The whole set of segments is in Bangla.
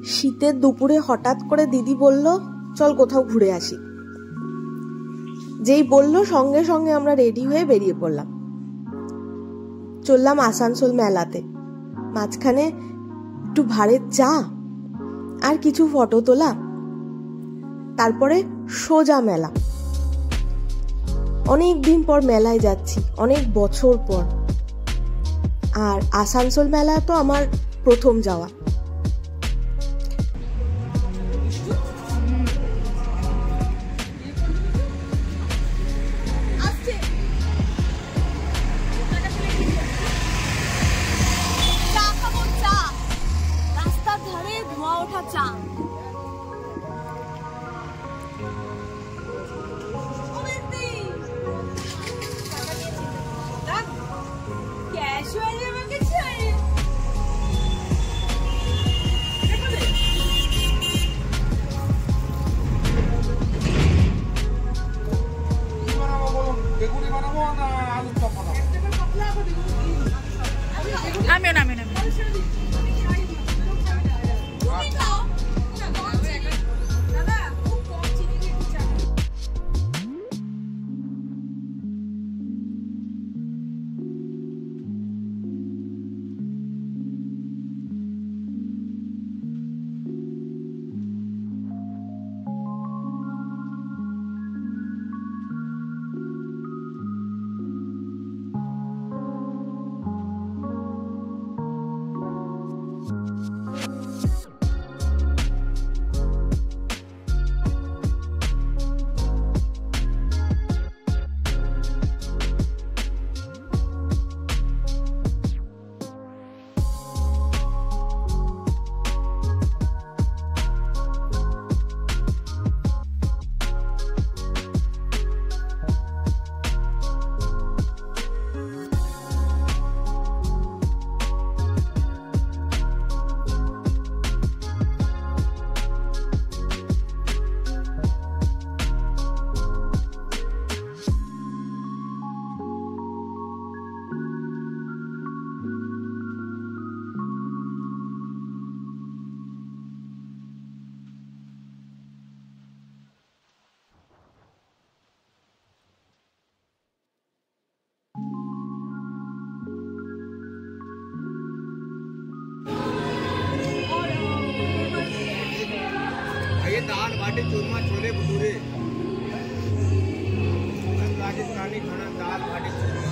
শীতের দুপুরে হঠাৎ করে দিদি বলল চল কোথাও ঘুরে আসি। যেই বলল সঙ্গে সঙ্গে আমরা রেডি হয়ে বেরিয়ে পড়লাম। চললাম আসানসোল মেলাতে। মাঝখানে একটু ভাঁড়ের চা আর কিছু ফটো তোলা, তারপরে সোজা মেলা। অনেক দিন পর মেলায় যাচ্ছি, অনেক বছর পর। আর আসানসোল মেলা তো আমার প্রথম যাওয়া। রাস্তার ধারে ধোঁয়া ওঠা চা। दाल बाटी चूरमा छोले भटूरे, राजस्थानी खाना दाल बाटी चूरमा।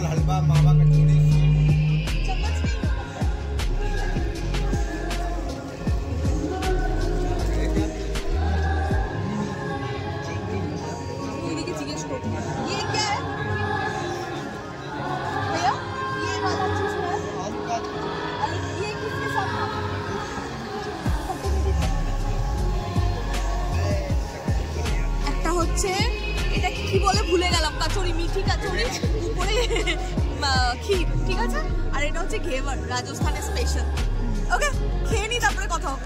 हलवा मावा कचौड़ी এটা কি বলে ভুলে গেলাম, কচুরি, মিঠি কচুরি, উপরে ক্ষীর, ঠিক আছে। আর এটা হচ্ছে ঘেভার, রাজস্থানের স্পেশাল। ওকে, খেয়ে নি তারপরে কথা হবে।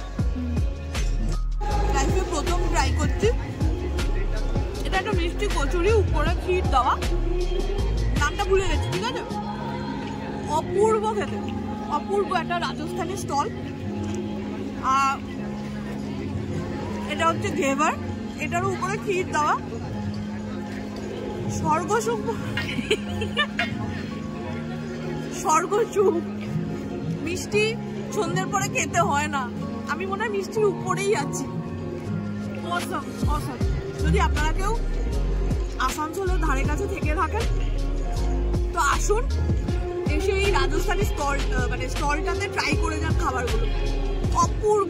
লাইফে প্রথম ট্রাই করছি। এটা একটা মিষ্টি কচুরি, উপরে ক্ষীর দেওয়া, নামটা ভুলে গেছি, ঠিক আছে। অপূর্ব খেতে, অপূর্ব একটা রাজস্থানী স্টল। আর এটা হচ্ছে ঘেভার, এটার উপরে ক্ষীর দেওয়া, স্বর্গসুখ, স্বর্গসুখ। মিষ্টি সন্ধ্যের পরে খেতে হয় না, আমি মনে হয় মিষ্টির উপরেই আছি। Awesome, awesome. যদি আপনারা কেউ আসানসোলের ধারে কাছে থেকে থাকেন তো আসুন, এসে এই রাজস্থানী স্টল মানে স্টলটাতে ট্রাই করে যান খাবারগুলো। অপূর্ব,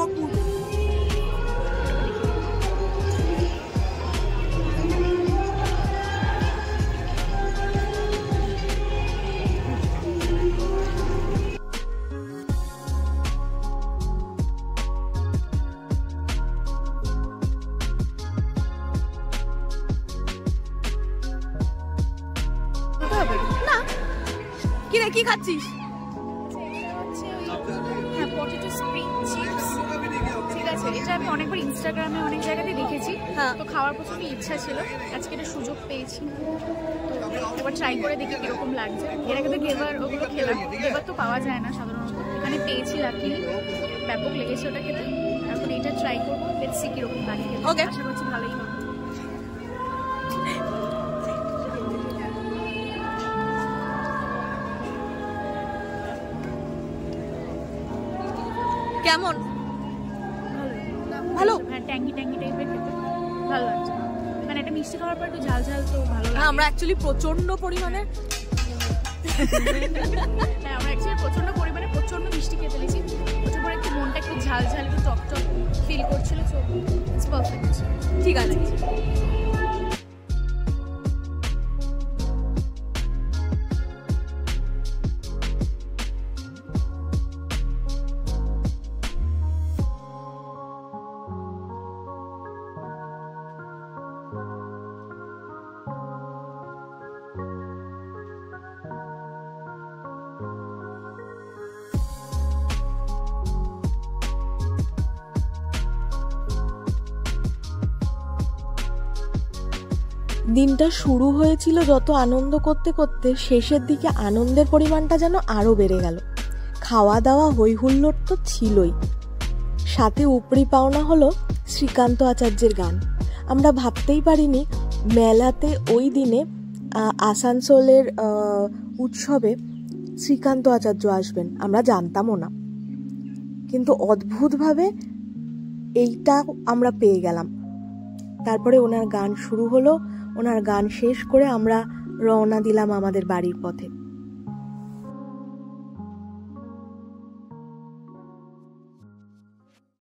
অপূর্ব। কি খাচ্ছিস? হ্যাঁ, পটেটো স্প্রিং চিপস। ঠিক আছে, এটা আমি অনেকবার ইনস্টাগ্রামে অনেক জায়গাতে দেখেছি, তো খাওয়ার প্রচন্ড ইচ্ছা ছিল, আজকে এটা সুযোগ পেয়েছি, তো এবার ট্রাই করে দেখি কিরকম লাগছে। এর আগে তো গেবার ওগুলো খেলাম, এবার তো পাওয়া যায় না সাধারণত, এখানে পেয়েছি লাকিলি, ব্যাপক লেগেছে ওটা খেতে। এখন এটা ট্রাই করবো, দেখছি কিরকম লাগে, আশা করছি ভালোই হবে। কেমন? ভালো, হ্যাঁ, ট্যাঙ্গি ট্যাঙ্গি টাইপের খেতে ভালো লাগছে। মানে এটা মিষ্টি খাওয়ার পর একটু ঝাল ঝাল তো ভালো লাগে। আমরা অ্যাকচুয়ালি প্রচন্ড পরিমাণে প্রচন্ড মিষ্টি খেতে লেছি, ওটার পরে একটু মনটা একটু ঝাল ঝাল একটু টক টক ফিল করছিল, সো ইটস পারফেক্ট। ঠিক আছে। দিনটা শুরু হয়েছিল যত আনন্দ করতে করতে, শেষের দিকে আনন্দের পরিমাণটা যেন আরো বেড়ে গেল। খাওয়া দাওয়া হই হুল্লোড় তো ছিলই, সাথে উপরি পাওনা হলো শ্রীকান্ত আচার্যের গান। আমরা ভাবতেই পারিনি মেলাতে ওই দিনে আসানসোলের উৎসবে শ্রীকান্ত আচার্য আসবেন, আমরা জানতামও না, কিন্তু অদ্ভুতভাবে এইটা আমরা পেয়ে গেলাম। তারপরে ওনার গান শুরু হলো, ওনার গান শেষ করে আমরা রওনা দিলাম আমাদের বাড়ির পথে।